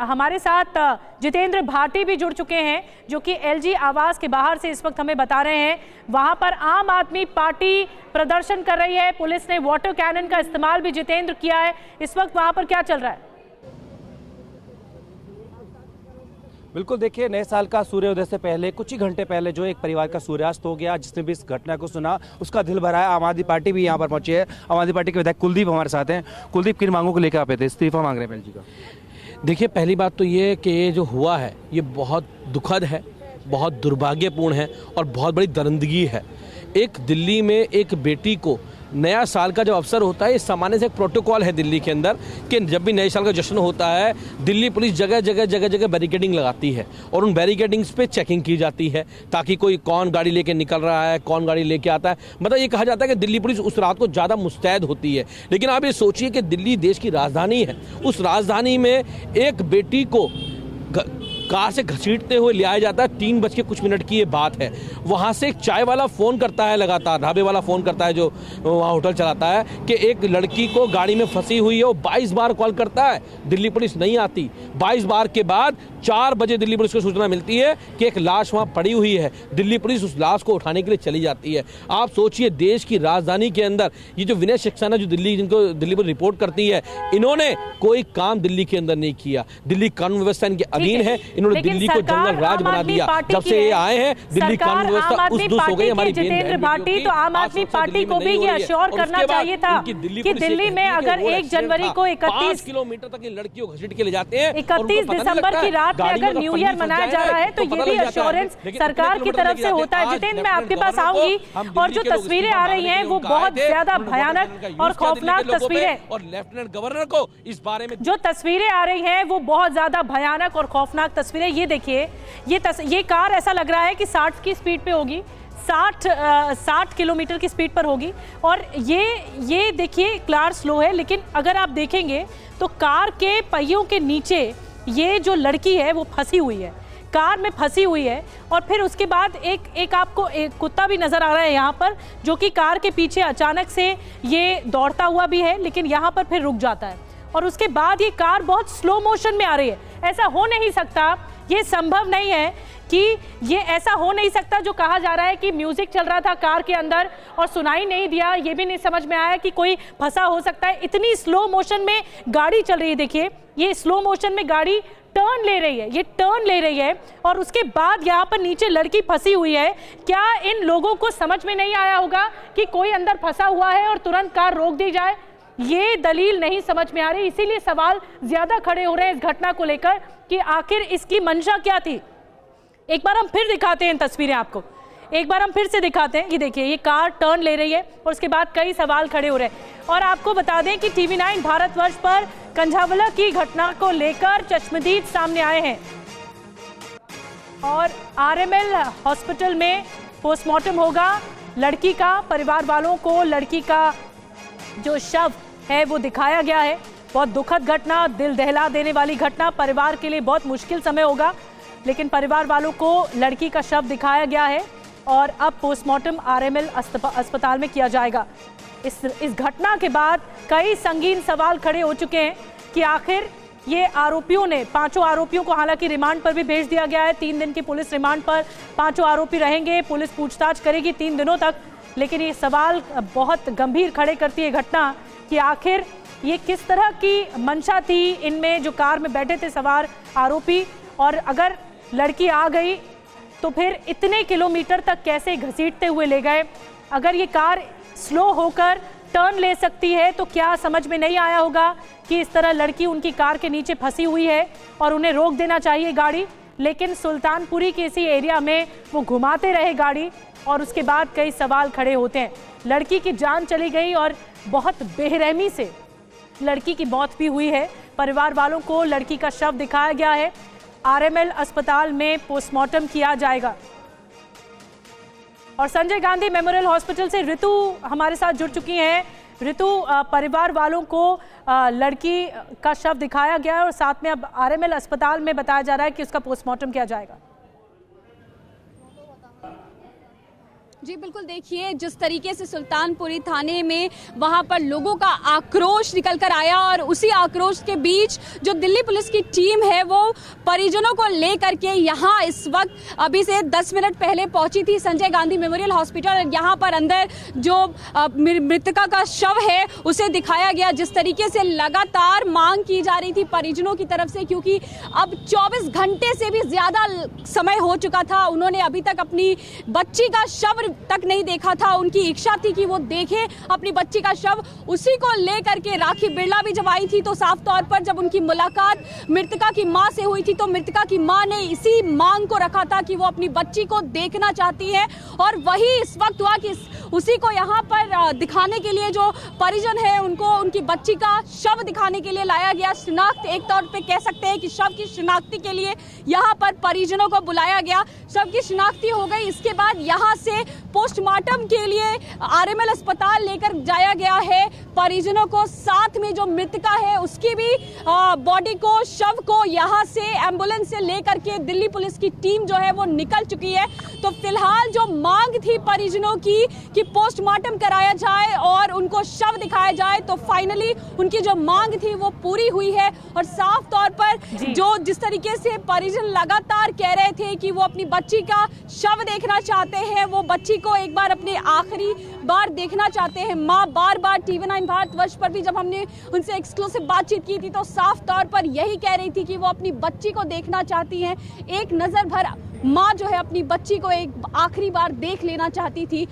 हमारे साथ जितेंद्र भाटी भी जुड़ चुके हैं, जो कि एलजी आवास के बाहर से इस वक्त हमें बता रहे हैं वहां पर आम आदमी पार्टी प्रदर्शन कर रही है। पुलिस ने वाटर कैनन का इस्तेमाल भी जितेंद्र किया है। इस वक्त वहां पर क्या चल रहा है? बिल्कुल, देखिए, नए साल का सूर्योदय से पहले कुछ ही घंटे पहले जो एक परिवार का सूर्यास्त हो गया, जिसने भी इस घटना को सुना उसका दिल भरा है। आम आदमी पार्टी भी यहाँ पर पहुंची है। आम आदमी पार्टी के विधायक कुलदीप हमारे साथ हैं। कुलदीप, किन मांगों को लेकर आप थे? इस्तीफा मांग रहे हैं एलजी का। देखिए, पहली बात तो ये कि ये जो हुआ है ये बहुत दुखद है, बहुत दुर्भाग्यपूर्ण है और बहुत बड़ी दरिंदगी है। एक दिल्ली में एक बेटी को नया साल का जो अवसर होता है, ये सामान्य से एक प्रोटोकॉल है दिल्ली के अंदर कि जब भी नए साल का जश्न होता है दिल्ली पुलिस जगह जगह बैरिकेडिंग लगाती है और उन बैरिकेडिंग्स पे चेकिंग की जाती है ताकि कोई कौन गाड़ी लेके निकल रहा है, कौन गाड़ी लेके आता है। मतलब ये कहा जाता है कि दिल्ली पुलिस उस रात को ज़्यादा मुस्तैद होती है। लेकिन आप ये सोचिए कि दिल्ली देश की राजधानी है, उस राजधानी में एक बेटी को कार से घसीटते हुए ले आया जाता है। 3 बज के कुछ मिनट की ये बात है। वहाँ से एक चाय वाला फ़ोन करता है, लगातार ढाबे वाला फ़ोन करता है जो वहाँ होटल चलाता है, कि एक लड़की को गाड़ी में फंसी हुई है। वो 22 बार कॉल करता है, दिल्ली पुलिस नहीं आती। 22 बार के बाद 4 बजे दिल्ली पुलिस को सूचना मिलती है कि एक लाश वहाँ पड़ी हुई है। दिल्ली पुलिस उस लाश को उठाने के लिए चली जाती है। आप सोचिए, देश की राजधानी के अंदर ये जो विनय सक्सेना जो जिनको दिल्ली पर रिपोर्ट करती है, इन्होंने कोई काम दिल्ली के अंदर नहीं किया। दिल्ली कानून व्यवस्था इनके अधीन है। इन्होंने दिल्ली को जंगल राज बना दिया। जब से ये आए हैं दिल्ली कानून व्यवस्था उस दुस हो गई। हमारी जितेंद्र भाटी, तो आम आदमी पार्टी को भी ये अश्योर करना चाहिए था कि दिल्ली में अगर 1 जनवरी को 31 किलोमीटर तक लड़कियों को घसीट के ले जाते हैं, 31 दिसंबर की रात में अगर न्यू ईयर मनाया जा रहा है तो ये भी अश्योरेंस सरकार की तरफ से होता है। जितेंद्र, मैं आपके पास आऊंगी और जो तस्वीरें आ रही हैं वो बहुत ज्यादा भयानक और खौफनाक तस्वीरें, और लेफ्टिनेंट गवर्नर को इस बारे में जो तस्वीरें आ रही हैं वो बहुत ज्यादा भयानक और खौफनाक तस्वीरें। ये देखिए, ये कार ऐसा लग रहा है कि 60 की स्पीड पे होगी, 60 किलोमीटर की स्पीड पर होगी। और ये देखिए, कार स्लो है, लेकिन अगर आप देखेंगे तो कार के पहियों के नीचे ये जो लड़की है वो फंसी हुई है, कार में फंसी हुई है। और फिर उसके बाद एक आपको एक कुत्ता भी नजर आ रहा है यहाँ पर, जो कि कार के पीछे अचानक से ये दौड़ता हुआ भी है, लेकिन यहाँ पर फिर रुक जाता है। और उसके बाद ये कार बहुत स्लो मोशन में आ रही है। ऐसा हो नहीं सकता, ये संभव नहीं है कि ये ऐसा हो नहीं सकता। जो कहा जा रहा है कि म्यूजिक चल रहा था कार के अंदर और सुनाई नहीं दिया, ये भी नहीं समझ में आया कि कोई फंसा हो सकता है। इतनी स्लो मोशन में गाड़ी चल रही है। देखिए, ये स्लो मोशन में गाड़ी टर्न ले रही है, ये टर्न ले रही है और उसके बाद यहाँ पर नीचे लड़की फंसी हुई है। क्या इन लोगों को समझ में नहीं आया होगा कि कोई अंदर फंसा हुआ है और तुरंत कार रोक दी जाए? ये दलील नहीं समझ में आ रही, इसीलिए सवाल ज्यादा खड़े हो रहे हैं इस घटना को लेकर कि आखिर इसकी मंशा क्या थी। एक बार हम फिर दिखाते हैं तस्वीरें आपको, एक बार हम फिर से दिखाते हैं। ये देखिए, ये कार टर्न ले रही है और उसके बाद कई सवाल खड़े हो रहे हैं। और आपको बता दें कि TV9 भारतवर्ष पर कंझावला की घटना को लेकर चश्मदीद सामने आए हैं और RML हॉस्पिटल में पोस्टमार्टम होगा लड़की का। परिवार वालों को लड़की का जो शव है वो दिखाया गया है। बहुत दुखद घटना, दिल दहला देने वाली घटना। परिवार के लिए बहुत मुश्किल समय होगा, लेकिन परिवार वालों को लड़की का शव दिखाया गया है और अब पोस्टमार्टम RML अस्पताल में किया जाएगा। इस घटना के बाद कई संगीन सवाल खड़े हो चुके हैं कि आखिर ये आरोपियों ने, 5 आरोपियों को हालांकि रिमांड पर भी भेज दिया गया है। 3 दिन की पुलिस रिमांड पर 5 आरोपी रहेंगे, पुलिस पूछताछ करेगी 3 दिनों तक। लेकिन ये सवाल बहुत गंभीर खड़े करती है घटना कि आखिर ये किस तरह की मंशा थी इनमें, जो कार में बैठे थे सवार आरोपी। और अगर लड़की आ गई तो फिर इतने किलोमीटर तक कैसे घसीटते हुए ले गए? अगर ये कार स्लो होकर टर्न ले सकती है तो क्या समझ में नहीं आया होगा कि इस तरह लड़की उनकी कार के नीचे फंसी हुई है और उन्हें रोक देना चाहिए गाड़ी। लेकिन सुल्तानपुरी के इसी एरिया में वो घुमाते रहे गाड़ी और उसके बाद कई सवाल खड़े होते हैं। लड़की की जान चली गई और बहुत बेरहमी से लड़की की मौत भी हुई है। परिवार वालों को लड़की का शव दिखाया गया है। RML अस्पताल में पोस्टमार्टम किया जाएगा। और संजय गांधी मेमोरियल हॉस्पिटल से ऋतु हमारे साथ जुड़ चुकी हैं। ऋतु, परिवार वालों को लड़की का शव दिखाया गया है और साथ में अब RML अस्पताल में बताया जा रहा है कि उसका पोस्टमार्टम किया जाएगा। जी बिल्कुल, देखिए जिस तरीके से सुल्तानपुरी थाने में वहां पर लोगों का आक्रोश निकल कर आया और उसी आक्रोश के बीच जो दिल्ली पुलिस की टीम है वो परिजनों को लेकर के यहां इस वक्त अभी से 10 मिनट पहले पहुंची थी संजय गांधी मेमोरियल हॉस्पिटल। यहां पर अंदर जो मृतका का शव है उसे दिखाया गया। जिस तरीके से लगातार मांग की जा रही थी परिजनों की तरफ से, क्योंकि अब 24 घंटे से भी ज्यादा समय हो चुका था, उन्होंने अभी तक अपनी बच्ची का शव तक नहीं देखा था। उनकी इच्छा थी कि वो देखे अपनी बच्ची का शव। उसी को लेकर के राखी बिरला भी जब आई थी तो साफ तौर पर जब उनकी मुलाकात मृतका की मां से हुई थी तो मृतका की मां ने इसी मांग को रखा था कि वो अपनी बच्ची को देखना चाहती है। और वही इस वक्त हुआ कि उसी को यहाँ पर दिखाने के लिए जो परिजन है उनको उनकी बच्ची का शव दिखाने के लिए लाया गया। शिनाख्त एक तौर पे कह सकते हैं कि शव की शिनाख्ती के लिए यहाँ पर परिजनों को बुलाया गया। शव की शिनाख्ती हो गई, इसके बाद यहाँ से पोस्टमार्टम के लिए आरएमएल अस्पताल लेकर जाया गया है परिजनों को। साथ में जो मृतका है उसकी भी बॉडी को, शव को यहाँ से एम्बुलेंस से लेकर के दिल्ली पुलिस की टीम जो है वो निकल चुकी है। तो फिलहाल जो मांग थी परिजनों की कि पोस्टमार्टम कराया जाए और उनको शव दिखाया जाए, तो फाइनली उनकी जो मांग थी वो पूरी हुई है। और साफ तौर पर जो जिस तरीके से परिजन लगातार कह रहे थे कि वो अपनी बच्ची का शव देखना चाहते हैं, वो बच्ची को एक बार अपने आखिरी बार देखना चाहते हैं। मां बार बार TV9 भारतवर्ष पर भी जब हमने उनसे एक्सक्लूसिव बातचीत की थी तो साफ तौर पर यही कह रही थी कि वो अपनी बच्ची को देखना चाहती हैं। एक नजर भर मां जो है अपनी बच्ची को एक आखिरी बार देख लेना चाहती थी।